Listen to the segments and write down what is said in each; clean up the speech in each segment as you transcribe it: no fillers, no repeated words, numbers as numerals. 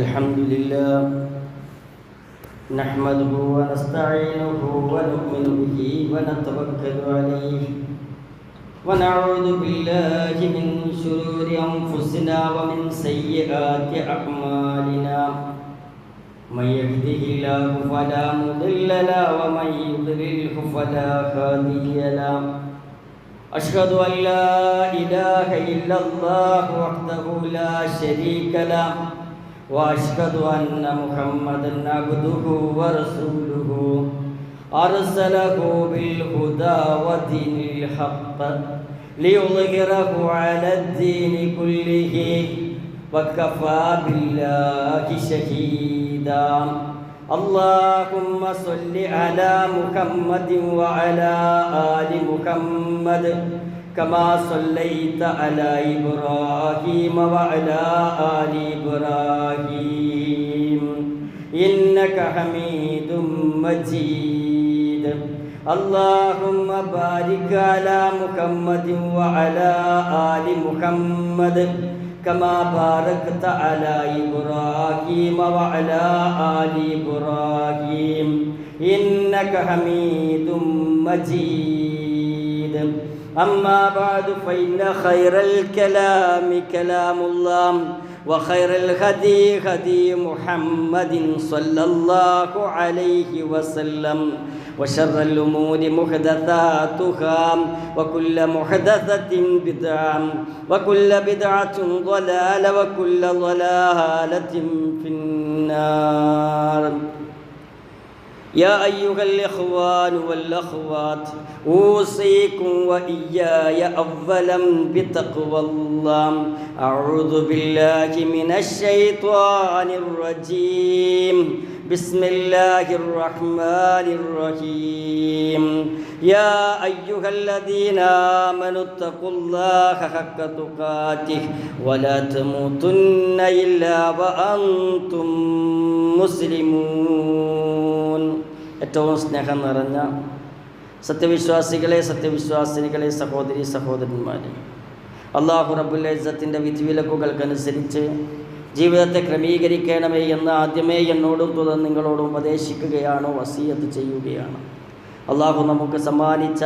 الحمد لله نحمده ونستعينه ونؤمن به ونتوكل عليه ونعوذ بالله من شرور أنفسنا ومن سيئات أعمالنا من يهده الله فلا مضل له ومن يضلله فلا هادي له أشهد أن لا إله إلا الله وحده لا شريك له وأشهد أن محمدًا عبده ورسوله أرسله بالهدى ودين الحق ليظهره على الدين كله وكفى بالله شهيدا اللهم صل على محمد وعلى آل محمد كما صليت على إبراهيم وعلى آل إبراهيم إنك حميد مجيد اللهم بارك على محمد وعلى آل محمد كما باركت على إبراهيم وعلى آل إبراهيم إنك حميد مجيد أما بعد فإن خير الكلام كلام الله وخير الهدي هدي محمد صلى الله عليه وسلم وشر الأمور محدثاتها وكل محدثة بدعة وكل بدعة ضلالة وكل ضلالة في النار يا أيها الإخوان والأخوات أوصيكم وإياي أولا بتقوى الله أعوذ بالله من الشيطان الرجيم بسم الله الرحمن الرحيم يا أيها الذين آمنوا اتقوا الله حق تقاته ولا تموتن إلا وأنتم مسلمون ഏറ്റവും സ്നേഹം നിറഞ്ഞ സത്യവിശ്വാസികളെ സത്യവിശ്വാസിനികളെ സഹോദരി സഹോദരന്മാരെ, അല്ലാഹു റബ്ബുൽ ഇസ്സത്തിൻ്റെ വിധിവിലക്കുകൾക്കനുസരിച്ച് ജീവിതത്തെ ക്രമീകരിക്കണമേ എന്ന് ആദ്യമേ എന്നോടും തുടർന്ന് നിങ്ങളോടും ഉപദേശിക്കുകയാണ്, വസിയത്ത് ചെയ്യുകയാണ്. അല്ലാഹു നമുക്ക് സമ്മാനിച്ച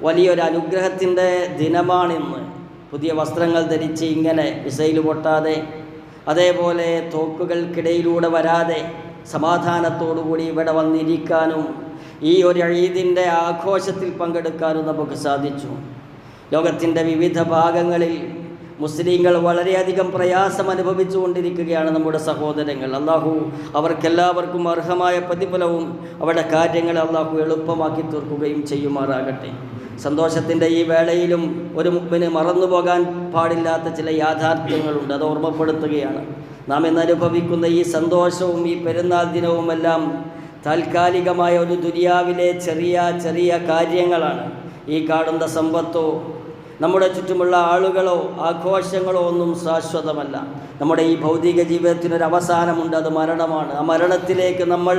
വലിയൊരു അനുഗ്രഹത്തിൻ്റെ ദിനമാണിന്ന്. പുതിയ വസ്ത്രങ്ങൾ ധരിച്ച് ഇങ്ങനെ മിസൈൽ പൊട്ടാതെ, അതേപോലെ തോക്കുകൾക്കിടയിലൂടെ വരാതെ സമാധാനത്തോടുകൂടി ഇവിടെ വന്നിരിക്കാനും ഈ ഒരു ഈദിൻ്റെ ആഘോഷത്തിൽ പങ്കെടുക്കാനും നമുക്ക് സാധിച്ചു. ലോകത്തിൻ്റെ വിവിധ ഭാഗങ്ങളിൽ മുസ്ലിങ്ങൾ വളരെയധികം പ്രയാസം അനുഭവിച്ചു കൊണ്ടിരിക്കുകയാണ് നമ്മുടെ സഹോദരങ്ങൾ. അള്ളാഹു അവർക്കെല്ലാവർക്കും അർഹമായ പ്രതിഫലവും അവരുടെ കാര്യങ്ങൾ അള്ളാഹു എളുപ്പമാക്കി തീർക്കുകയും ചെയ്യുമാറാകട്ടെ. സന്തോഷത്തിൻ്റെ ഈ വേളയിലും ഒരു മുഅ്മിന് മറന്നുപോകാൻ പാടില്ലാത്ത ചില യാഥാർത്ഥ്യങ്ങളുണ്ട്, അത് ഓർമ്മപ്പെടുത്തുകയാണ്. നാം ഇന്നനുഭവിക്കുന്ന ഈ സന്തോഷവും ഈ പെരുന്നാൾ ദിനവുമെല്ലാം താൽക്കാലികമായ ഒരു ദുനിയാവിലെ ചെറിയ ചെറിയ കാര്യങ്ങളാണ്. ഈ കാണുന്ന സമ്പത്തോ നമ്മുടെ ചുറ്റുമുള്ള ആളുകളോ ആഘോഷങ്ങളോ ഒന്നും ശാശ്വതമല്ല. നമ്മുടെ ഈ ഭൗതിക ജീവിതത്തിനൊരു അവസാനമുണ്ട്, അത് മരണമാണ്. ആ മരണത്തിലേക്ക് നമ്മൾ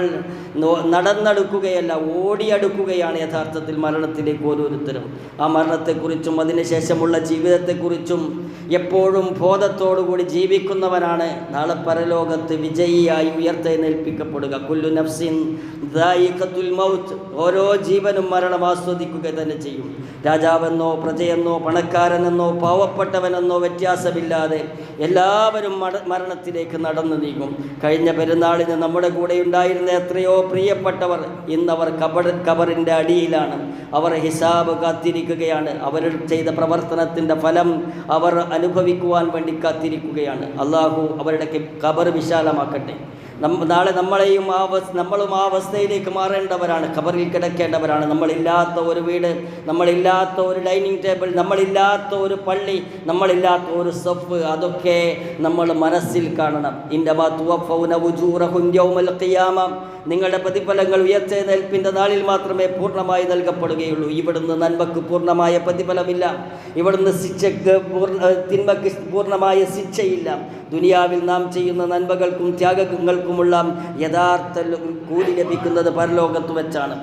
നടന്നെടുക്കുകയല്ല, ഓടിയെടുക്കുകയാണ് യഥാർത്ഥത്തിൽ മരണത്തിലേക്ക് ഓരോരുത്തരും. ആ മരണത്തെക്കുറിച്ചും അതിനുശേഷമുള്ള ജീവിതത്തെക്കുറിച്ചും എപ്പോഴും ബോധത്തോടുകൂടി ജീവിക്കുന്നവനാണ് നാളെ പരലോകത്ത് വിജയിയായി ഉയർത്തെഴുന്നേൽപ്പിക്കപ്പെടുക. കുല്ലു നഫ്സിൻ ദായിഖത്തുൽ മൗത്ത്, ഓരോ ജീവനും മരണം ആസ്വദിക്കുക തന്നെ ചെയ്യും. രാജാവെന്നോ പ്രജയെന്നോ പണക്കാരനെന്നോ പാവപ്പെട്ടവനെന്നോ വ്യത്യാസമില്ലാതെ എല്ലാവരും മരണത്തിലേക്ക് നടന്നു നീങ്ങും. കഴിഞ്ഞ പെരുന്നാളിന് നമ്മുടെ കൂടെ ഉണ്ടായിരുന്ന എത്രയോ പ്രിയപ്പെട്ടവർ ഇന്നവർ ഖബറിൻ്റെ അടിയിലാണ്. അവർ ഹിസാബ് കാത്തിരിക്കുകയാണ്. അവർ ചെയ്ത പ്രവർത്തനത്തിൻ്റെ ഫലം അവർ അനുഭവിക്കുവാൻ വേണ്ടി കാത്തിരിക്കുകയാണ്. അള്ളാഹു അവരുടെ ഖബർ വിശാലമാക്കട്ടെ. നാളെ നമ്മളും ആ അവസ്ഥയിലേക്ക് മാറേണ്ടവരാണ്, ഖബറിൽ കിടക്കേണ്ടവരാണ്. നമ്മളില്ലാത്ത ഒരു വീട്, നമ്മളില്ലാത്ത ഒരു ഡൈനിങ് ടേബിൾ, നമ്മളില്ലാത്ത ഒരു പള്ളി, നമ്മളില്ലാത്ത ഒരു സഫ്, അതൊക്കെ നമ്മൾ മനസ്സിൽ കാണണം. ഇന്നമാ തുവഫൗന ഉജൂറഹും യൗമൽ ഖിയാമ, നിങ്ങളുടെ പ്രതിഫലങ്ങൾ ഉയർത്തെഴുന്നേൽപ്പിൻ്റെ നാളിൽ മാത്രമേ പൂർണ്ണമായി നൽകപ്പെടുകയുള്ളൂ. ഇവിടുന്ന് നന്മക്ക് പൂർണ്ണമായ പ്രതിഫലമില്ല, ഇവിടുന്ന് തിന്മക്ക് പൂർണ്ണമായ ശിക്ഷയില്ല. ദുനിയാവിൽ നാം ചെയ്യുന്ന നന്മകൾക്കും ത്യാഗങ്ങൾക്കുമുള്ള യഥാർത്ഥ കൂലി ലഭിക്കുന്നത് പരലോകത്ത് വെച്ചാണ്.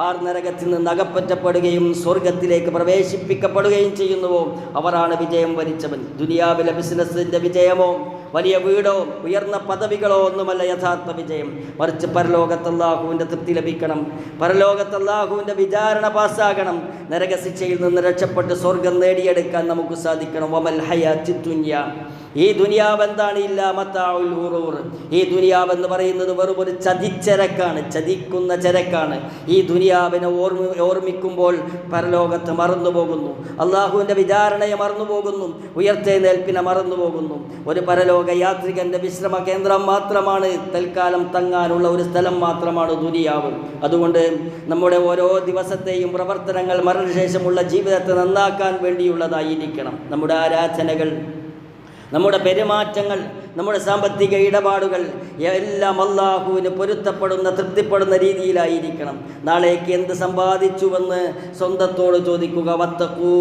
ആർ നരകത്തിൽ നിന്ന് അകപ്പറ്റപ്പെടുകയും സ്വർഗത്തിലേക്ക് പ്രവേശിപ്പിക്കപ്പെടുകയും ചെയ്യുന്നുവോ അവരാണ് വിജയം വരിച്ചവൻ. ദുനിയാവിലെ ബിസിനസ്സിൻ്റെ വിജയമോ വലിയ വീടോ ഉയർന്ന പദവികളോ ഒന്നുമല്ല യഥാർത്ഥ വിജയം. മറിച്ച് പരലോകത്ത് അല്ലാഹുവിൻ്റെ തൃപ്തി ലഭിക്കണം, പരലോകത്ത് അല്ലാഹുവിൻ്റെ വിചാരണ പാസ്സാകണം, നരകശിക്ഷയിൽ നിന്ന് രക്ഷപ്പെട്ട് സ്വർഗം നേടിയെടുക്കാൻ നമുക്ക് സാധിക്കണം. വമൽ ഹയാത്തി ദുനിയ, ഈ ദുനിയാവ് എന്താണ്? ഇല്ല മത്താഉൽ ഗുറൂർ. ഈ ദുനിയാവെന്ന് പറയുന്നത് വെറും ഒരു ചതിച്ചരക്കാണ്, ചതിക്കുന്ന ചരക്കാണ്. ഈ ദുനിയാവിനെ ഓർമ്മിക്കുമ്പോൾ പരലോകത്ത് മറന്നുപോകുന്നു, അള്ളാഹുവിൻ്റെ വിചാരണയെ മറന്നുപോകുന്നു, ഉയർത്തെഴുന്നേൽപ്പിനെ മറന്നുപോകുന്നു. ഒരു പരലോക യാത്രികൻ്റെ വിശ്രമ കേന്ദ്രം മാത്രമാണ്, തൽക്കാലം തങ്ങാനുള്ള ഒരു സ്ഥലം മാത്രമാണ് ദുനിയാവ്. അതുകൊണ്ട് നമ്മുടെ ഓരോ ദിവസത്തെയും പ്രവർത്തനങ്ങൾ മരണശേഷമുള്ള ജീവിതത്തെ നന്നാക്കാൻ വേണ്ടിയുള്ളതായിരിക്കണം. നമ്മുടെ ആരാധനകൾ, നമ്മുടെ പെരുമാറ്റങ്ങൾ, നമ്മുടെ സാമ്പത്തിക ഇടപാടുകൾ എല്ലാം അല്ലാഹുവിന് പൊരുത്തപ്പെടുന്ന തൃപ്തിപ്പെടുന്ന രീതിയിലായിരിക്കണം. നാളേക്ക് എന്ത് സമ്പാദിച്ചുവെന്ന് സ്വന്തത്തോട് ചോദിക്കുക. വത്തഖൂ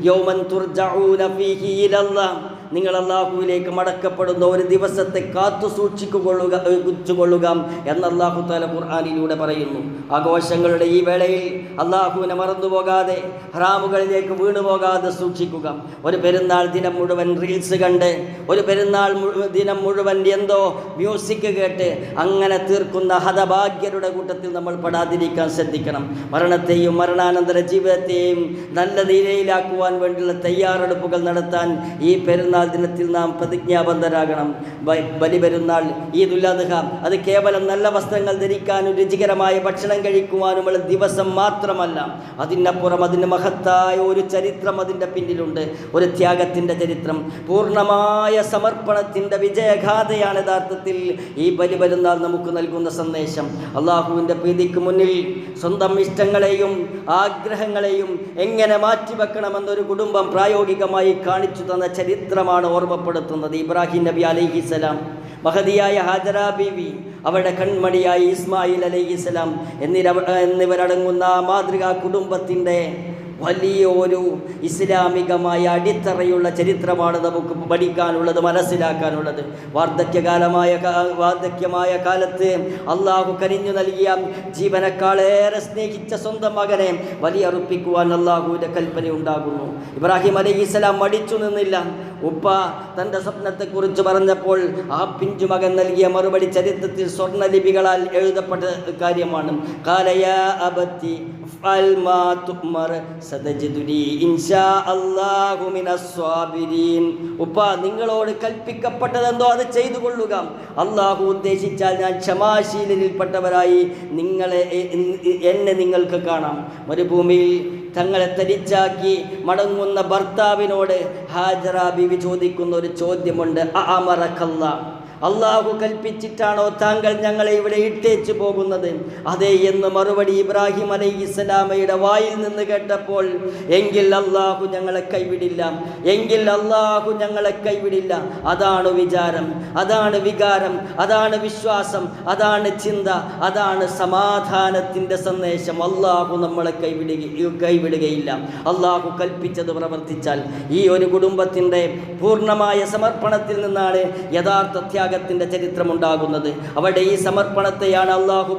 യൗമൻ തുർജഊന ഫീഹി ഇലല്ലാഹ്, നിങ്ങൾ അല്ലാഹുവിലേക്ക് മടക്കപ്പെടുന്ന ഒരു ദിവസത്തെ കാത്തു സൂക്ഷിച്ചുകൊള്ളുക എന്ന് അല്ലാഹു തആല ഖുർആനിലൂടെ പറയുന്നു. ആഘോഷങ്ങളുടെ ഈ വേളയിൽ അല്ലാഹുവിനെ മറന്നുപോകാതെ, ഹറാമുകളിലേക്ക് വീണുപോകാതെ സൂക്ഷിക്കുക. ഒരു പെരുന്നാൾ ദിനം മുഴുവൻ റീൽസ് കണ്ട്, ഒരു പെരുന്നാൾ ദിനം മുഴുവൻ എന്തോ മ്യൂസിക് കേട്ട് അങ്ങനെ തീർക്കുന്ന ഹതഭാഗ്യരുടെ കൂട്ടത്തിൽ നമ്മൾ പെടാതിരിക്കാൻ ശ്രദ്ധിക്കണം. മരണത്തെയും മരണാനന്തര ജീവിതത്തെയും നല്ല നിലയിലാക്കുവാൻ വേണ്ടിയുള്ള തയ്യാറെടുപ്പുകൾ നടത്താൻ ഈ പെരുന്നാൾ ദിനത്തിൽ നാം പ്രതിജ്ഞാബദ്ധരാകണം. ബലിപെരുന്നാൾ, ഈദുൽ അദ്ഹ, അത് കേവലം നല്ല വസ്ത്രങ്ങൾ ധരിക്കാനും രുചികരമായ ഭക്ഷണം കഴിക്കുവാനുമുള്ള ദിവസം മാത്രമല്ല, അതിനപ്പുറം അതിന് മഹത്തായ ഒരു ചരിത്രം അതിൻ്റെ പിന്നിലുണ്ട്. ഒരു ത്യാഗത്തിൻ്റെ ചരിത്രം, പൂർണ്ണമായ സമർപ്പണത്തിൻ്റെ വിജയഗാഥയാണ് യഥാർത്ഥത്തിൽ ഈ ബലിപെരുന്നാൾ നമുക്ക് നൽകുന്ന സന്ദേശം. അള്ളാഹുവിൻ്റെ പ്രീതിക്ക് മുന്നിൽ സ്വന്തം ഇഷ്ടങ്ങളെയും ആഗ്രഹങ്ങളെയും എങ്ങനെ മാറ്റിവെക്കണമെന്നൊരു കുടുംബം പ്രായോഗികമായി കാണിച്ചു തന്ന ചരിത്രമാണ് ഓർമ്മപ്പെടുത്തുന്നത്. ഇബ്രാഹിം നബി അലൈഹിസ്സലാം, മഹദിയായ ഹാജറ ബീവി, അവരുടെ കൺമണിയായ ഇസ്മായിൽ അലൈഹിസ്സലാം എന്നിവരടങ്ങുന്ന മാതൃകാ കുടുംബത്തിൻ്റെ വലിയ ഒരു ഇസ്ലാമികമായ അടിത്തറയുള്ള ചരിത്രമാണ് നമുക്ക് പഠിക്കാനുള്ളത്, മനസ്സിലാക്കാനുള്ളത്. വാർദ്ധക്യമായ കാലത്ത് അള്ളാഹു കനിഞ്ഞു നൽകിയ ജീവനക്കാളേറെ സ്നേഹിച്ച സ്വന്തം മകനെ ബലിയർപ്പിക്കുവാൻ അള്ളാഹുവിൻ്റെ കൽപ്പന ഉണ്ടാകുന്നു. ഇബ്രാഹിം അലൈഹിസ്സലാം മടിച്ചു നിന്നില്ല. ഉപ്പ തൻ്റെ സ്വപ്നത്തെക്കുറിച്ച് പറഞ്ഞപ്പോൾ ആ പിഞ്ചു മകൻ നൽകിയ മറുപടി ചരിത്രത്തിൽ സ്വർണ്ണലിപികളാൽ എഴുതപ്പെട്ട കാര്യമാണ്. ഖാല യാ അബത്തി ഫഅൽ മാ തുഅ്മർ സതജിദുനി ഇൻഷാ അല്ലാഹു മിനസ് സ്വാബിരീൻ. ഉപ്പ, നിങ്ങളോട് കൽപ്പിക്കപ്പെട്ടതെന്തോ അത് ചെയ്തു കൊള്ളുക. അള്ളാഹു ഉദ്ദേശിച്ചാൽ ഞാൻ ക്ഷമാശീലരിൽപ്പെട്ടവരായി എന്നെ നിങ്ങൾക്ക് കാണാം. മരുഭൂമിയിൽ തങ്ങളെ തരിച്ചാക്കി മടങ്ങുന്ന ഭർത്താവിനോട് ഹാജറ ബീവി ചോദിക്കുന്ന ഒരു ചോദ്യമുണ്ട്. അഅമറകല്ലാഹ്, അള്ളാഹു കൽപ്പിച്ചിട്ടാണോ താങ്കൾ ഞങ്ങളെ ഇവിടെ ഇട്ടേച്ചു പോകുന്നത്? അതെ എന്ന് മറുപടി ഇബ്രാഹിം അലൈഹിസ്സലാമയുടെ വായിൽ നിന്ന് കേട്ടപ്പോൾ, എങ്കിൽ അള്ളാഹു ഞങ്ങളെ കൈവിടില്ല, എങ്കിൽ അള്ളാഹു ഞങ്ങളെ കൈവിടില്ല. അതാണ് വിചാരം, അതാണ് വികാരം, അതാണ് വിശ്വാസം, അതാണ് ചിന്ത, അതാണ് സമാധാനത്തിൻ്റെ സന്ദേശം. അള്ളാഹു നമ്മളെ കൈവിടുകയില്ല. അള്ളാഹു കൽപ്പിച്ചത് പ്രവർത്തിച്ചാൽ ഈ ഒരു കുടുംബത്തിൻ്റെ പൂർണ്ണമായ സമർപ്പണത്തിൽ നിന്നാണ് യഥാർത്ഥ ത്യാഗത്തിൻ്റെ ചരിത്രമുണ്ടാകുന്നത്. അവിടെ ഈ സമർപ്പണത്തെയാണ് അള്ളാഹു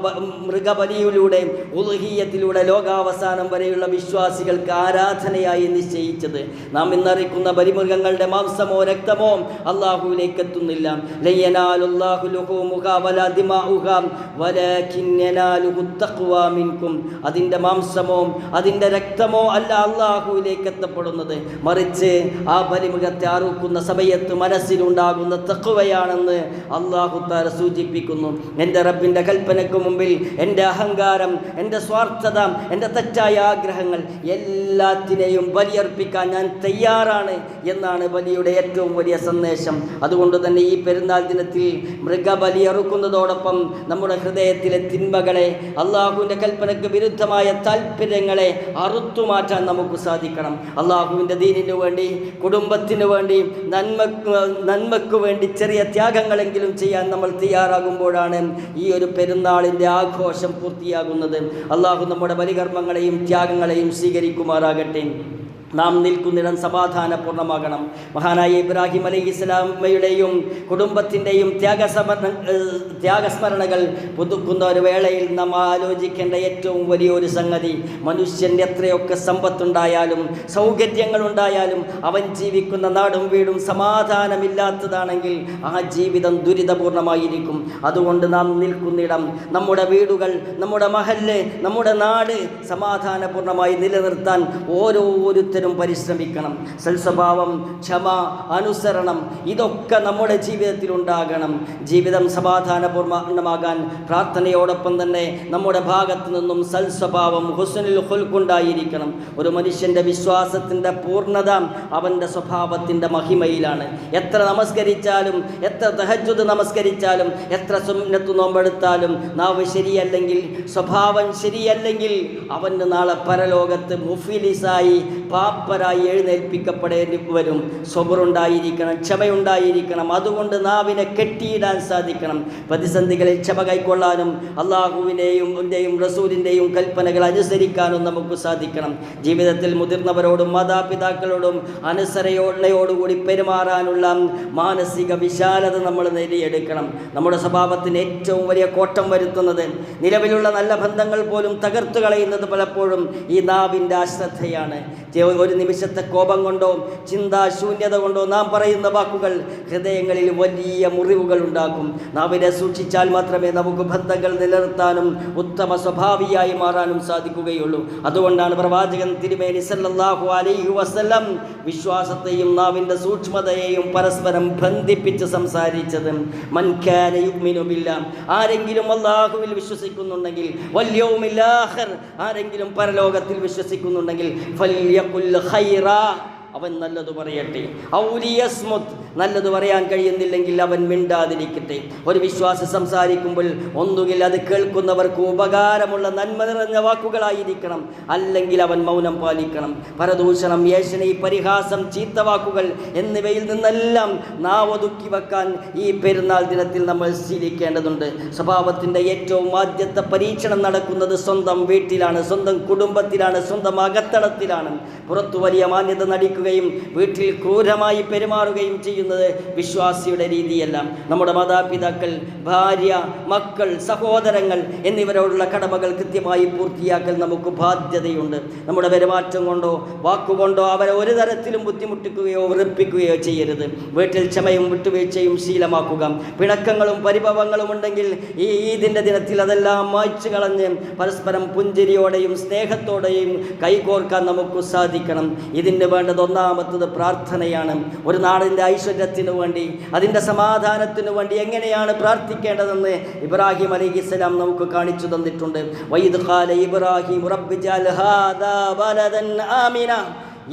മൃഗബലിയിലൂടെ, ഉളുഹിയ്യത്തിലൂടെ ലോകാവസാനം വരെയുള്ള വിശ്വാസികൾക്ക് ആരാധനയായി നിശ്ചയിച്ചത്. നാം ഇന്നറിയിക്കുന്ന ബലിമൃഗങ്ങളുടെ മാംസമോ രക്തമോ അള്ളാഹുവിലേക്ക് എത്തുന്നില്ല. അതിൻ്റെ മാംസമോ അതിൻ്റെ രക്തമോ അല്ല അള്ളാഹുവിലേക്ക് എത്തപ്പെടുന്നത്, മറിച്ച് ആ ബലിമൃഗത്തെ അറുക്കുന്ന സമയത്ത് മനസ്സിലുണ്ടാകുന്ന തഖ്വയാണെന്ന് അല്ലാഹു തആല സൂചിപ്പിക്കുന്നു. എൻ്റെ റബ്ബിൻ്റെ കൽപ്പനയ്ക്ക് മുമ്പിൽ എൻ്റെ അഹങ്കാരം, എൻ്റെ സ്വാർത്ഥത, എൻ്റെ തെറ്റായ ആഗ്രഹങ്ങൾ എല്ലാത്തിനെയും ബലിയർപ്പിക്കാൻ ഞാൻ തയ്യാറാണ് എന്നാണ് ബലിയുടെ ഏറ്റവും വലിയ സന്ദേശം. അതുകൊണ്ട് തന്നെ ഈ പെരുന്നാൾ ദിനത്തിൽ മൃഗബലി അറുക്കുന്നതോടൊപ്പം നമ്മുടെ ഹൃദയത്തിലെ തിന്മകളെ, അള്ളാഹുവിൻ്റെ കൽപ്പനയ്ക്ക് വിരുദ്ധമായ താല്പര്യങ്ങളെ അറുത്തുമാറ്റാൻ നമുക്ക് സാധിക്കണം. അള്ളാഹുവിൻ്റെ ദീനിനു വേണ്ടി, കുടുംബത്തിന് വേണ്ടി, നന്മയ്ക്ക് വേണ്ടി ചെറിയ ത്യാഗങ്ങളെങ്കിലും ചെയ്യാൻ നമ്മൾ തയ്യാറാകുമ്പോഴാണ് ഈ ഒരു പെരുന്നാളിൻ്റെ ആഘോഷം പൂർത്തിയാകുന്നത്. അള്ളാഹു നമ്മുടെ ബലികർമ്മങ്ങളെയും ത്യാഗങ്ങളെയും സ്വീകരിക്കുമാറാകട്ടെ. നാം നിൽക്കുന്നിടം സമാധാനപൂർണ്ണമാകണം. മഹാനായ ഇബ്രാഹിം അലൈഹിസ്സലാമയുടെയും കുടുംബത്തിൻ്റെയും ത്യാഗസ്മരണകൾ പുതുക്കുന്ന ഒരു വേളയിൽ നാം ആലോചിക്കേണ്ട ഏറ്റവും വലിയൊരു സംഗതി, മനുഷ്യൻ എത്രയൊക്കെ സമ്പത്തുണ്ടായാലും സൗകര്യങ്ങളുണ്ടായാലും അവൻ ജീവിക്കുന്ന നാടും വീടും സമാധാനമില്ലാത്തതാണെങ്കിൽ ആ ജീവിതം ദുരിതപൂർണമായിരിക്കും. അതുകൊണ്ട് നാം നിൽക്കുന്നിടം, നമ്മുടെ വീടുകൾ, നമ്മുടെ മഹല്ല്, നമ്മുടെ നാട് സമാധാനപൂർണ്ണമായി നിലനിർത്താൻ ഓരോരുത്തരും പരിശ്രമിക്കണം. സൽസ്വഭാവം, ക്ഷമ, അനുസരണം ഇതൊക്കെ നമ്മുടെ ജീവിതത്തിൽ ഉണ്ടാകണം. ജീവിതം സമാധാനപൂർണ്ണമാകാൻ പ്രാർത്ഥനയോടൊപ്പം തന്നെ നമ്മുടെ ഭാഗത്തു നിന്നും സൽസ്വഭാവം, ഹുസ്നുൽ ഖുൽഖ് ഉണ്ടായിരിക്കണം. ഒരു മനുഷ്യൻ്റെ വിശ്വാസത്തിൻ്റെ പൂർണ്ണത അവൻ്റെ സ്വഭാവത്തിൻ്റെ മഹിമയിലാണ്. എത്ര നമസ്കരിച്ചാലും, എത്ര തഹജ്ജുദ് നമസ്കരിച്ചാലും, എത്ര സുന്നത്ത് നോമ്പെടുത്താലും നാവ് ശരിയല്ലെങ്കിൽ, സ്വഭാവം ശരിയല്ലെങ്കിൽ അവന് നാളെ പരലോകത്ത് മുഫിലിസായി പാപ്പരായി എഴുന്നേൽപ്പിക്കപ്പെടേണ്ടി വരും. സ്വബറുണ്ടായിരിക്കണം, ക്ഷമയുണ്ടായിരിക്കണം. അതുകൊണ്ട് നാവിനെ കെട്ടിയിടാൻ സാധിക്കണം. പ്രതിസന്ധികളിൽ ക്ഷമ കൈക്കൊള്ളാനും അള്ളാഹുവിൻ്റെയും റസൂലിൻ്റെയും കൽപ്പനകൾ അനുസരിക്കാനും നമുക്ക് സാധിക്കണം. ജീവിതത്തിൽ മുതിർന്നവരോടും മാതാപിതാക്കളോടും അനുസരണയോടുകൂടി പെരുമാറാനുള്ള മാനസിക വിശാലത നമ്മൾ നേടിയെടുക്കണം. നമ്മുടെ സ്വഭാവത്തിന് ഏറ്റവും വലിയ കോട്ടം വരുത്തുന്നത്, നിലവിലുള്ള നല്ല ബന്ധങ്ങൾ പോലും തകർത്തു കളയുന്നത് പലപ്പോഴും ഈ നാവിൻ്റെ അശ്രദ്ധയാണ്. ഒരു നിമിഷത്തെ കോപം കൊണ്ടോ ചിന്താശൂന്യത കൊണ്ടോ നാം പറയുന്ന വാക്കുകൾ ഹൃദയങ്ങളിൽ വലിയ മുറിവുകൾ ഉണ്ടാക്കും. നാവിനെ സൂക്ഷിച്ചാൽ മാത്രമേ നമുക്ക് ബന്ധങ്ങൾ നിലനിർത്താനും ഉത്തമ സ്വഭാവിയായി മാറാനും സാധിക്കുകയുള്ളൂ. അതുകൊണ്ടാണ് പ്രവാചകൻ തിരുമേനി സല്ലല്ലാഹു അലൈഹി വസല്ലം വിശ്വാസത്തെയും നാവിൻ്റെ സൂക്ഷ്മതയെയും പരസ്പരം ബന്ധിപ്പിച്ച് സംസാരിച്ചത്. മൻ കാന യുഅ്മിനു ബില്ലാഹ്, ആരെങ്കിലും അല്ലാഹുവിൽ വിശ്വസിക്കുന്നുണ്ടെങ്കിൽ, വൽ യൗമിൽ ആഖിർ, ആരെങ്കിലും പരലോകത്തിൽ വിശ്വസിക്കുന്നുണ്ടെങ്കിൽ, ഫൽയഖുൽ ഖൈറാ, അവൻ നല്ലത് പറയട്ടെ. ഔലിയസ്മുത്, നല്ലത് പറയാൻ കഴിയുന്നില്ലെങ്കിൽ അവൻ മിണ്ടാതിരിക്കട്ടെ. ഒരു വിശ്വാസി സംസാരിക്കുമ്പോൾ ഒന്നുകിൽ അത് കേൾക്കുന്നവർക്ക് ഉപകാരമുള്ള നന്മ നിറഞ്ഞ വാക്കുകളായിരിക്കണം, അല്ലെങ്കിൽ അവൻ മൗനം പാലിക്കണം. പരദൂഷണം, ഏഷണി, പരിഹാസം, ചീത്തവാക്കുകൾ എന്നിവയിൽ നിന്നെല്ലാം നാവൊതുക്കി വെക്കാൻ ഈ പെരുന്നാൾ ദിനത്തിൽ നമ്മൾ ശീലിക്കേണ്ടതുണ്ട്. സ്വഭാവത്തിൻ്റെ ഏറ്റവും ആദ്യത്തെ പരീക്ഷണം നടക്കുന്നത് സ്വന്തം വീട്ടിലാണ്, സ്വന്തം കുടുംബത്തിലാണ്, സ്വന്തം അകത്തളത്തിലാണ്. പുറത്തു വലിയ മാന്യത നടിക്കുകയും വീട്ടിൽ ക്രൂരമായി പെരുമാറുകയും ചെയ്യുന്നത് വിശ്വാസിയുടെ രീതിയല്ല. നമ്മുടെ മാതാപിതാക്കൾ, ഭാര്യ, മക്കൾ, സഹോദരങ്ങൾ എന്നിവരോടുള്ള കടമകൾ കൃത്യമായി പൂർത്തിയാക്കൽ നമുക്ക് ബാധ്യതയുണ്ട്. നമ്മുടെ പെരുമാറ്റം കൊണ്ടോ വാക്കുകൊണ്ടോ അവരെ ഒരു തരത്തിലും ബുദ്ധിമുട്ടിക്കുകയോ വെറുപ്പിക്കുകയോ ചെയ്യരുത്. വീട്ടിൽ ക്ഷമയും വിട്ടുവീഴ്ചയും ശീലമാക്കുക. പിണക്കങ്ങളും പരിഭവങ്ങളും ഉണ്ടെങ്കിൽ ഈ ഈദിൻ്റെ ദിനത്തിൽ അതെല്ലാം മായ്ച്ചു കളഞ്ഞ് പരസ്പരം പുഞ്ചിരിയോടെയും സ്നേഹത്തോടെയും കൈകോർക്കാൻ നമുക്ക് സാധിക്കണം. ഇതിന് വേണ്ടത് ഒന്നാമത്തത് പ്രാർത്ഥനയാണ്. ഒരു നാടിൻ്റെ ഐശ്വര്യത്തിനു വേണ്ടി, അതിൻ്റെ സമാധാനത്തിനു വേണ്ടി എങ്ങനെയാണ് പ്രാർത്ഥിക്കേണ്ടതെന്ന് ഇബ്രാഹിം അലൈഹിസ്സലാം നമുക്ക് കാണിച്ചു തന്നിട്ടുണ്ട്. വഇദ് ഖാല ഇബ്രാഹിം റബ്ബി ജഅൽ ഹാദാ ബലദൻ ആമിന,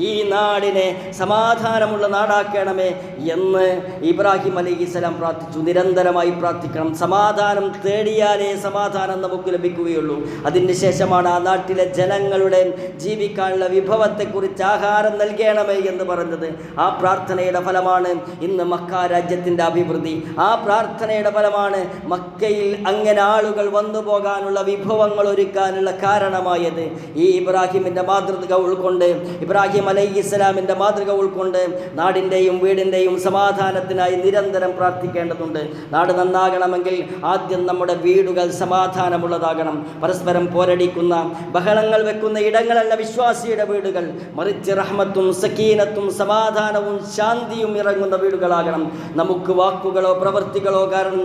ഈ നാടിനെ സമാധാനമുള്ള നാടാക്കണമേ എന്ന് ഇബ്രാഹിം അലൈഹിസ്സലാം പ്രാർത്ഥിച്ചു. നിരന്തരമായി പ്രാർത്ഥിക്കണം. സമാധാനം തേടിയാലേ സമാധാനം നമുക്ക് ലഭിക്കുകയുള്ളൂ. അതിന് ശേഷമാണ് ആ നാട്ടിലെ ജനങ്ങളുടെ ജീവിക്കാനുള്ള വിഭവത്തെക്കുറിച്ച് ആഹാരം നൽകണമേ എന്ന് പറഞ്ഞത്. ആ പ്രാർത്ഥനയുടെ ഫലമാണ് ഇന്ന് മക്ക രാജ്യത്തിൻ്റെ അഭിവൃദ്ധി. ആ പ്രാർത്ഥനയുടെ ഫലമാണ് മക്കയിൽ അങ്ങനെ ആളുകൾ വന്നു പോകാനുള്ള വിഭവങ്ങൾ ഒരുക്കാനുള്ള കാരണമായത്. ഈ ഇബ്രാഹിമിൻ്റെ മാതൃക ഉൾക്കൊണ്ട്, ഇബ്രാഹിം അലൈഹിസ്സലാമിൻ്റെ മാതൃക ഉൾക്കൊണ്ട് നാടിൻ്റെയും വീടിൻ്റെയും സമാധാനത്തിനായി നിരന്തരം പ്രാർത്ഥിക്കേണ്ടതുണ്ട്. നാട് നന്നാകണമെങ്കിൽ ആദ്യം നമ്മുടെ വീടുകൾ സമാധാനമുള്ളതാകണം. പരസ്പരം പോരടിക്കുന്ന, ബഹളങ്ങൾ വെക്കുന്ന ഇടങ്ങളല്ല വിശ്വാസിയുടെ വീടുകൾ, മറിച്ച് റഹ്മത്തും സക്കീനത്തും സമാധാനവും ശാന്തിയും ഇറങ്ങുന്ന വീടുകളാകണം. നമുക്ക് വാക്കുകളോ പ്രവൃത്തികളോ കാരണം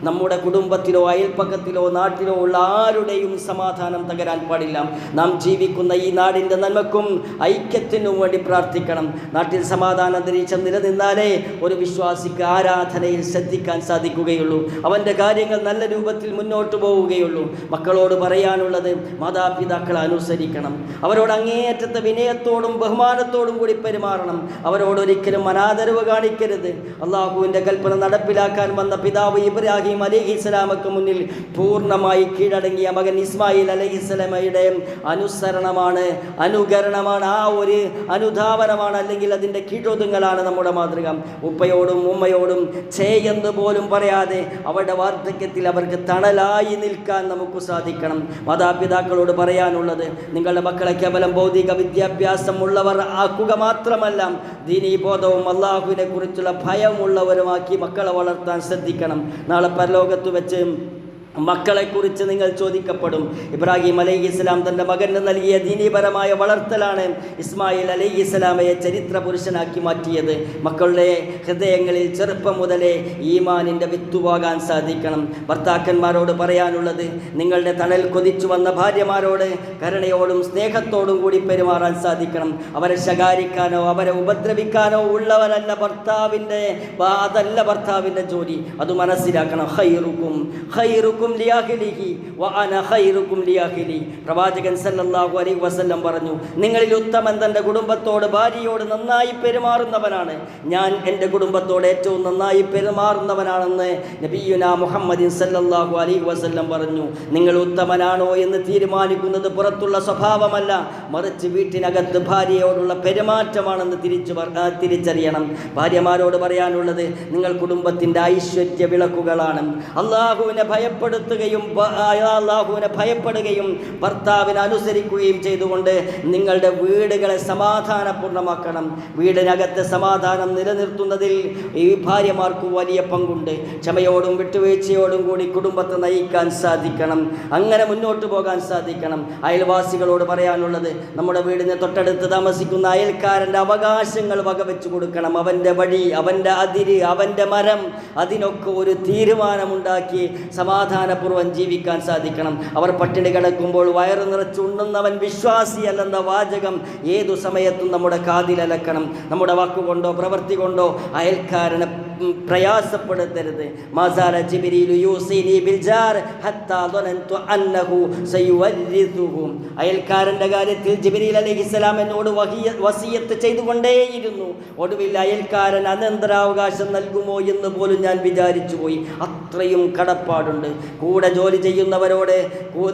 നമ്മുടെ കുടുംബത്തിലോ അയൽപ്പക്കത്തിലോ നാട്ടിലോ ഉള്ള ആരുടെയും സമാധാനം തകരാൻ പാടില്ല. നാം ജീവിക്കുന്ന ഈ നാടിൻ്റെ നന്മക്കും ഐക്യത്തിനും വേണ്ടി പ്രാർത്ഥിക്കണം. നാട്ടിൽ സമാധാന അന്തരീക്ഷം നിലനിന്നാലേ ഒരു വിശ്വാസിക്ക് ആരാധനയിൽ ശ്രദ്ധിക്കാൻ സാധിക്കുകയുള്ളൂ. അവൻ്റെ കാര്യങ്ങൾ നല്ല രൂപത്തിൽ മുന്നോട്ട് പോവുകയുള്ളൂ. മക്കളോട് പറയാനുള്ളത്, മാതാപിതാക്കളെ അനുസരിക്കണം. അവരോട് അങ്ങേയറ്റത്തെ വിനയത്തോടും ബഹുമാനത്തോടും കൂടി പെരുമാറണം. അവരോടൊരിക്കലും അനാദരവ് കാണിക്കരുത്. അള്ളാഹുവിൻ്റെ കൽപ്പന നടപ്പിലാക്കാൻ വന്ന പിതാവ് ഇബ്രാഹിം അലൈഹിസ്സലാമക്ക് മുന്നിൽ പൂർണ്ണമായി കീഴടങ്ങിയ മകൻ ഇസ്മായിൽ അലൈഹിസ്സലാമയുടെ അനുസരണമാണ് അനുസരണമാണ്, അനുകരണമാണ്, ആ ഒരു അനുധാവനമാണ്, അല്ലെങ്കിൽ അതിൻ്റെ കീഴൊതുങ്ങലാണ് നമ്മുടെ മാതൃക. ഉപ്പയോടും ഉമ്മയോടും എന്ന് പോലും പറയാതെ അവരുടെ വാർദ്ധക്യത്തിൽ അവർക്ക് തണലായി നിൽക്കാൻ നമുക്ക് സാധിക്കണം. മാതാപിതാക്കളോട് പറയാനുള്ളത്, നിങ്ങളുടെ മക്കളെ കേവലം ഭൗതിക വിദ്യാഭ്യാസം ഉള്ളവർ ആക്കുക മാത്രമല്ല, ദീനീ ബോധവും അള്ളാഹുവിനെ കുറിച്ചുള്ള ഭയമുള്ളവരുമാക്കി മക്കളെ വളർത്താൻ ശ്രദ്ധിക്കണം. നാളെ പരലോകത്ത് വെച്ച് മക്കളെക്കുറിച്ച് നിങ്ങൾ ചോദിക്കപ്പെടും. ഇബ്രാഹിം അലൈഹിസ്സലാം തൻ്റെ മകന് നൽകിയ ദീനീപരമായ വളർത്തലാണ് ഇസ്മായിൽ അലൈഹിസ്സലാമയെ ചരിത്ര പുരുഷനാക്കി മാറ്റിയത്. മക്കളുടെ ഹൃദയങ്ങളിൽ ചെറുപ്പം മുതലേ ഈമാനിൻ്റെ വിത്തുവാകാൻ സാധിക്കണം. ഭർത്താക്കന്മാരോട് പറയാനുള്ളത്, നിങ്ങളുടെ തണൽ കൊതിച്ചു വന്ന ഭാര്യമാരോട് കരുണയോടും സ്നേഹത്തോടും കൂടി പെരുമാറാൻ സാധിക്കണം. അവരെ ശകാരിക്കാനോ അവരെ ഉപദ്രവിക്കാനോ ഉള്ളവരല്ല ഭർത്താവിൻ്റെ ജോലി. അത് മനസ്സിലാക്കണം. ഖൈറുക്കും പ്രവാചകൻ സല്ലല്ലാഹു അലൈഹി വസല്ലം പറഞ്ഞു, നിങ്ങളിൽ ഉത്തമൻ തൻ്റെ കുടുംബത്തോട് ഭാര്യയോട് നന്നായി പെരുമാറുന്നവനാണ്. ഞാൻ എൻ്റെ കുടുംബത്തോട് ഏറ്റവും നന്നായി പെരുമാറുന്നവനാണെന്ന് നബിയുനാ മുഹമ്മദ് സല്ലല്ലാഹു അലൈഹി വസല്ലം പറഞ്ഞു. നിങ്ങൾ ഉത്തമനാണോ എന്ന് തീരുമാനിക്കുന്നത് പുറത്തുള്ള സ്വഭാവമല്ല, മറിച്ച് വീട്ടിനകത്ത് ഭാര്യയോടുള്ള പെരുമാറ്റമാണെന്ന് തിരിച്ചറിയണം. ഭാര്യമാരോട് പറയാനുള്ളത്, നിങ്ങൾ കുടുംബത്തിൻ്റെ ഐശ്വര്യ വിളക്കുകളാണ്. അള്ളാഹുവിനെ ഭയപ്പെടുകയും ഭർത്താവിനെ അനുസരിക്കുകയും ചെയ്തുകൊണ്ട് നിങ്ങളുടെ വീടുകളെ സമാധാനപൂർണ്ണമാക്കണം. വീടിനകത്തെ സമാധാനം നിലനിർത്തുന്നതിൽ ഈ ഭാര്യമാർക്ക് വലിയ പങ്കുണ്ട്. ക്ഷമയോടും വിട്ടുവീഴ്ചയോടും കൂടി കുടുംബത്തെ നയിക്കാൻ സാധിക്കണം. അങ്ങനെ മുന്നോട്ട് പോകാൻ സാധിക്കണം. അയൽവാസികളോട് പറയാനുള്ളത്, നമ്മുടെ വീടിന് തൊട്ടടുത്ത് താമസിക്കുന്ന അയൽക്കാരൻ്റെ അവകാശങ്ങൾ വകവെച്ചു കൊടുക്കണം. അവൻ്റെ വഴി, അവൻ്റെ അതിര്, അവൻ്റെ മരം, അതിനൊക്കെ ഒരു തീരുമാനമുണ്ടാക്കി സമാധാനപൂർവ്വം ജീവിക്കാൻ സാധിക്കണം. അവർ പട്ടിണി കിടക്കുമ്പോൾ വയറു നിറച്ചുണ്ണുന്നവൻ വിശ്വാസിയല്ലെന്ന വാചകം ഏതു സമയത്തും നമ്മുടെ കാതിലലക്കണം. നമ്മുടെ വാക്കുകൊണ്ടോ പ്രവൃത്തി കൊണ്ടോ അയൽക്കാരനെ പ്രയാസപ്പെടുത്തരുത്. മാസാല ജിബ്രീലു യൂസിനി ബിൽജാർ ഹത്താ ദനന്തു അന്നഹു സയുവരിസുഹു. അയൽക്കാരൻ്റെ കാര്യത്തിൽ ജിബ്രീൽ അലൈഹിസ്സലാം എന്നോട് വസിയത്ത് ചെയ്തുകൊണ്ടേയിരുന്നു. ഒടുവിൽ അയൽക്കാരൻ അനന്തരാവകാശം നൽകുമോ എന്ന് പോലും ഞാൻ വിചാരിച്ചു പോയി. അത്രയും കടപ്പാടുണ്ട്.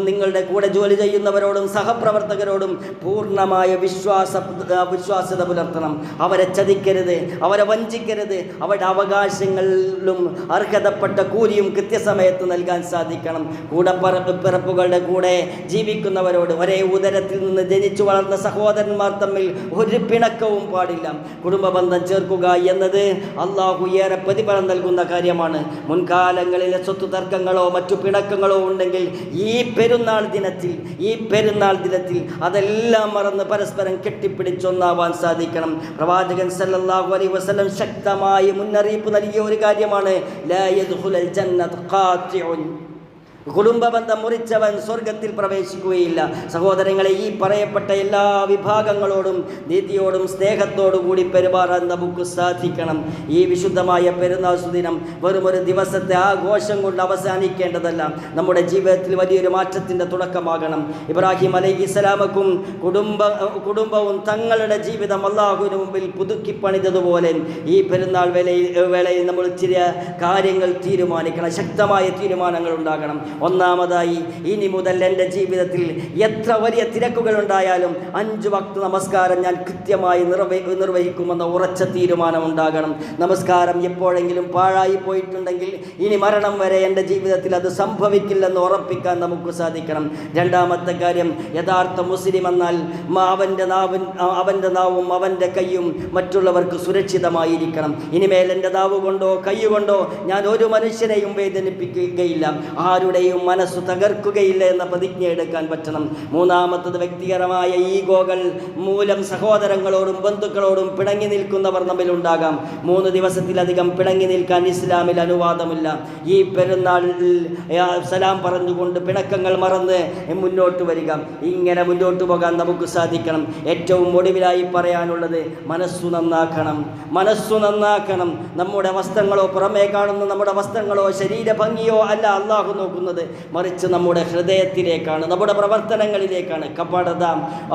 നിങ്ങളുടെ കൂടെ ജോലി ചെയ്യുന്നവരോടും സഹപ്രവർത്തകരോടും പൂർണ്ണമായ വിശ്വാസ്യത പുലർത്തണം. അവരെ ചതിക്കരുത്, അവരെ വഞ്ചിക്കരുത്. അവരുടെ അവകാശങ്ങളിലും അർഹതപ്പെട്ട കൂലിയും കൃത്യസമയത്ത് നൽകാൻ സാധിക്കണം. കൂടപ്പിറപ്പുകളുടെ കൂടെ ജീവിക്കുന്നവരോട്, ഒരേ ഉദരത്തിൽ നിന്ന് ജനിച്ചു വളർന്ന സഹോദരന്മാർ തമ്മിൽ ഒരു പിണക്കവും പാടില്ല. കുടുംബ ബന്ധം ചേർക്കുക എന്നത് അള്ളാഹു ഏറെ പ്രതിഫലം നൽകുന്ന കാര്യമാണ്. മുൻകാലങ്ങളിലെ സ്വത്ത് തർക്കങ്ങളോ മറ്റു പിണക്കങ്ങളോ ഉണ്ടെങ്കിൽ ഈ പെരുന്നാൾ ദിനത്തിൽ അതെല്ലാം മറന്ന് പരസ്പരം കെട്ടിപ്പിടിച്ചൊന്നാവാൻ സാധിക്കണം. പ്രവാചകൻ സല്ലല്ലാഹു അലൈഹി വസല്ലം ശക്തമായി മുന്നറിയിപ്പ് നൽകിയ ഒരു കാര്യമാണ്, ലാ യദ്ഖുലുൽ ജന്നത ഖാതിഉൻ. കുടുംബബന്ധം മുറിച്ചവൻ സ്വർഗത്തിൽ പ്രവേശിക്കുകയില്ല. സഹോദരങ്ങളെ, ഈ പറയപ്പെട്ട എല്ലാ വിഭാഗങ്ങളോടും നീതിയോടും സ്നേഹത്തോടു കൂടി പെരുമാറാൻ നമുക്ക് സാധിക്കണം. ഈ വിശുദ്ധമായ പെരുന്നാൾ സുദിനം വെറും ഒരു ദിവസത്തെ ആഘോഷം കൊണ്ട് അവസാനിക്കേണ്ടതല്ല, നമ്മുടെ ജീവിതത്തിൽ വലിയൊരു മാറ്റത്തിൻ്റെ തുടക്കമാകണം. ഇബ്രാഹിം അലൈഹിസ്സലാമക്കും കുടുംബവും തങ്ങളുടെ ജീവിതം അള്ളാഹുവിന് മുമ്പിൽ പുതുക്കി പണിതതുപോലെ ഈ പെരുന്നാൾ വേളയിൽ നമ്മൾ ചില കാര്യങ്ങൾ തീരുമാനിക്കണം. ശക്തമായ തീരുമാനങ്ങൾ ഉണ്ടാകണം. ഒന്നാമതായി, ഇനി മുതൽ എൻ്റെ ജീവിതത്തിൽ എത്ര വലിയ തിരക്കുകളുണ്ടായാലും 5 വക്ത് നമസ്കാരം ഞാൻ കൃത്യമായി നിർവഹിക്കുമെന്ന ഉറച്ച തീരുമാനം ഉണ്ടാകണം. നമസ്കാരം എപ്പോഴെങ്കിലും പാഴായി പോയിട്ടുണ്ടെങ്കിൽ ഇനി മരണം വരെ എൻ്റെ ജീവിതത്തിൽ അത് സംഭവിക്കില്ലെന്ന് ഉറപ്പിക്കാൻ നമുക്ക് സാധിക്കണം. രണ്ടാമത്തെ കാര്യം, യഥാർത്ഥ മുസ്ലിം എന്നാൽ അവൻ്റെ നാവും അവൻ്റെ കൈയും മറ്റുള്ളവർക്ക് സുരക്ഷിതമായിരിക്കണം. ഇനിമേൽ എൻ്റെ നാവ് കൊണ്ടോ കൈ കൊണ്ടോ ഞാൻ ഒരു മനുഷ്യനെയും വേദനിപ്പിക്കുകയില്ല, ആരുടെയും മനസ്സു തകർക്കുകയില്ല എന്ന പ്രതിജ്ഞ എടുക്കാൻ പറ്റണം. മൂന്നാമത്തത്, വ്യക്തിപരമായ ഈഗോകൾ മൂലം സഹോദരങ്ങളോടും ബന്ധുക്കളോടും പിണങ്ങി നിൽക്കുന്നവർ നമ്മിലുണ്ടാകാം. 3 ദിവസത്തിലധികം പിണങ്ങി നിൽക്കാൻ ഇസ്ലാമിൽ അനുവാദമില്ല. ഈ പെരുന്നാളിൽ സലാം പറഞ്ഞുകൊണ്ട് പിണക്കങ്ങൾ മറന്ന് മുന്നോട്ട് വരിക. ഇങ്ങനെ മുന്നോട്ട് പോകാൻ നമുക്ക് സാധിക്കണം. ഏറ്റവും ഒടുവിലായി പറയാനുള്ളത്, മനസ്സു നന്നാക്കണം. നമ്മുടെ വസ്ത്രങ്ങളോ പുറമേ കാണുന്ന നമ്മുടെ വസ്ത്രങ്ങളോ ശരീരഭംഗിയോ അല്ല അള്ളാഹു നോക്കുന്നത്. പോകുന്നത്, മറിച്ച് നമ്മുടെ ഹൃദയത്തിലേക്കാണ്, നമ്മുടെ പ്രവർത്തനങ്ങളിലേക്കാണ്. കപടത,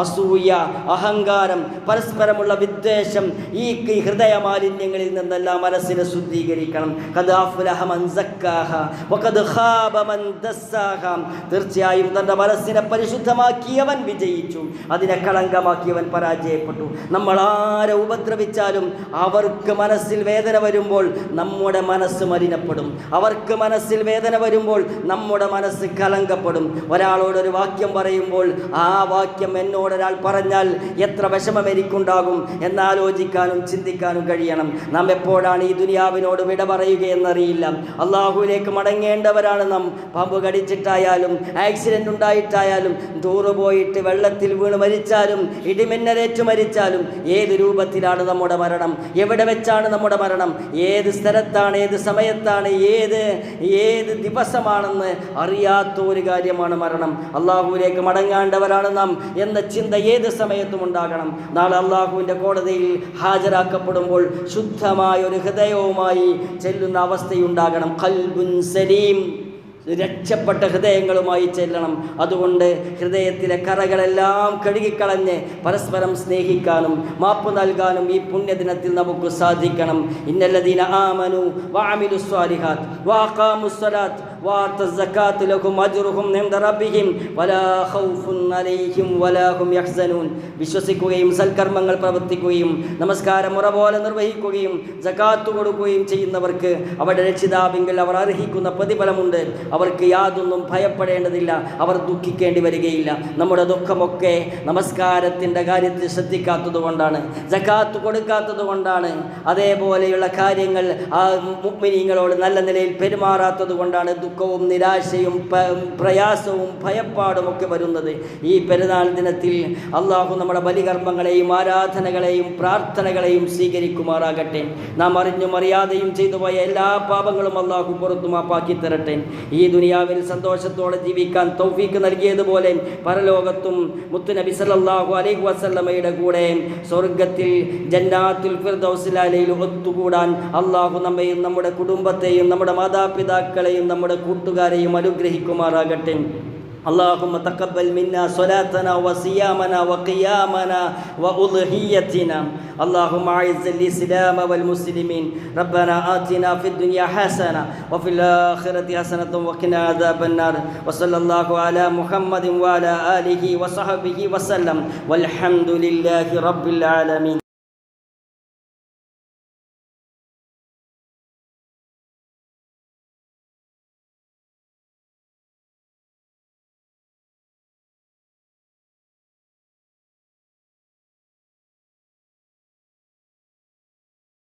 അസൂയ, അഹങ്കാരം, പരസ്പരമുള്ള വിദ്വേഷം, ഈ ഹൃദയ മാലിന്യങ്ങളിൽ നിന്നെല്ലാം മനസ്സിനെ ശുദ്ധീകരിക്കണം. ഖദ് അഫ്ലഹ മൻ സക്കാഹ വഖദ് ഖാബ മൻ ദസ്സാഹ. തീർച്ചയായും തൻ്റെ മനസ്സിനെ പരിശുദ്ധമാക്കിയവൻ വിജയിച്ചു, അതിനെ കളങ്കമാക്കിയവൻ പരാജയപ്പെട്ടു. നമ്മൾ ആരെ ഉപദ്രവിച്ചാലും അവർക്ക് മനസ്സിൽ വേദന വരുമ്പോൾ നമ്മുടെ മനസ്സ് മലിനപ്പെടും. അവർക്ക് മനസ്സിൽ വേദന വരുമ്പോൾ നമ്മുടെ മനസ്സ് കലങ്കപ്പെടും. ഒരാളോടൊരു വാക്യം പറയുമ്പോൾ ആ വാക്യം എന്നോടൊരാൾ പറഞ്ഞാൽ എത്ര വിഷമം എനിക്കുണ്ടാകും എന്നാലോചിക്കാനും ചിന്തിക്കാനും കഴിയണം. നാം എപ്പോഴാണ് ഈ ദുനിയാവിനോട് വിട പറയുകയെന്നറിയില്ല. അള്ളാഹുവിലേക്ക് മടങ്ങേണ്ടവരാണ് നാം. പാമ്പ് കടിച്ചിട്ടായാലും ആക്സിഡൻ്റ് ഉണ്ടായിട്ടായാലും ടൂറ് പോയിട്ട് വെള്ളത്തിൽ വീണ് മരിച്ചാലും ഇടിമിന്നലേറ്റു മരിച്ചാലും ഏത് രൂപത്തിലാണ് നമ്മുടെ മരണം, എവിടെ വെച്ചാണ് നമ്മുടെ മരണം, ഏത് സ്ഥലത്താണ്, ഏത് സമയത്താണ്, ഏത് ദിവസമാണെന്ന് അറിയാത്ത ഒരു കാര്യമാണ് മരണം. അള്ളാഹുവിലേക്ക് മടങ്ങേണ്ടവരാണ് നാം എന്ന ചിന്ത ഏത് സമയത്തും ഉണ്ടാകണം. നാളെ അള്ളാഹുവിൻ്റെ കോടതിയിൽ ഹാജരാക്കപ്പെടുമ്പോൾ ശുദ്ധമായ ഒരു ഹൃദയവുമായി ചെല്ലുന്ന അവസ്ഥയുണ്ടാകണം. ഖൽബുൻ സലീം, രക്ഷപ്പെട്ട ഹൃദയങ്ങളുമായി ചെല്ലണം. അതുകൊണ്ട് ഹൃദയത്തിലെ കറകളെല്ലാം കഴുകിക്കളഞ്ഞ് പരസ്പരം സ്നേഹിക്കാനും മാപ്പ് നൽകാനും ഈ പുണ്യദിനത്തിൽ നമുക്ക് സാധിക്കണം. ഇന്നല്ലദീന ആമനു വഅമിലു സ്വാലിഹാത്ത് വഅഖാമുസ് സ്വലാത്ത് വആതസ് സകാത്ത് ലഹും അജ്റുഹും ഇൻദ റബ്ബിഹിം വലാ ഖൗഫുൻ അലൈഹിം വലാ ഹും യഹ്സനൂൻ. വിശ്വസിക്കുകയും സൽക്കർമ്മങ്ങൾ പ്രവർത്തിക്കുകയും നമസ്കാരം മുറ പോലെ നിർവഹിക്കുകയും സകാത്ത് കൊടുക്കുകയും ചെയ്യുന്നവർക്ക് അവരുടെ രക്ഷിതാവിങ്കിൽ അവർ അർഹിക്കുന്ന പ്രതിഫലമുണ്ട്. അവർക്ക് യാതൊന്നും ഭയപ്പെടേണ്ടതില്ല, അവർ ദുഃഖിക്കേണ്ടി വരികയില്ല. നമ്മുടെ ദുഃഖമൊക്കെ നമസ്കാരത്തിൻ്റെ കാര്യത്തിൽ ശ്രദ്ധിക്കാത്തത് കൊണ്ടാണ്, സകാത്ത് കൊടുക്കാത്തത് കൊണ്ടാണ്, അതേപോലെയുള്ള കാര്യങ്ങൾ ആ മുഅ്മിനീങ്ങളോട് നല്ല നിലയിൽ പെരുമാറാത്തത് കൊണ്ടാണ് ദുഃഖവും നിരാശയും പ്രയാസവും ഭയപ്പാടും ഒക്കെ വരുന്നത്. ഈ പെരുന്നാൾ ദിനത്തിൽ അള്ളാഹു നമ്മുടെ ബലികർമ്മങ്ങളെയും ആരാധനകളെയും പ്രാർത്ഥനകളെയും സ്വീകരിക്കുമാറാകട്ടെ. നാം അറിഞ്ഞും അറിയാതെയും ചെയ്തു പോയ എല്ലാ പാപങ്ങളും അള്ളാഹു പുറത്തു മാപ്പാക്കി തരട്ടെ. ഈ ദുനിയാവിൽ സന്തോഷത്തോടെ ജീവിക്കാൻ തൗഫീക്ക് നൽകിയതുപോലെ പരലോകത്തും മുത്തുനബി സല്ലല്ലാഹു അലൈഹി വസല്ലമയുടെ കൂടെ സ്വർഗത്തിൽ ജന്നാത്തുൽ ഫിർദൗസിൽ ഒത്തുകൂടാൻ അള്ളാഹു നമ്മയും നമ്മുടെ കുടുംബത്തെയും നമ്മുടെ മാതാപിതാക്കളെയും നമ്മുടെ കൂട്ടുകാരെയും അനുഗ്രഹിക്കുമാറാകട്ടെ. اللهم تقبل منا صلاتنا وصيامنا وقيامنا وأضحيتنا. اللهم أعز الإسلام والمسلمين. ربنا آتنا في الدنيا حسنة وفي الآخرة حسنة وقنا عذاب النار. وصلى الله على محمد وعلى آله وصحبه وسلم والحمد لله رب العالمين.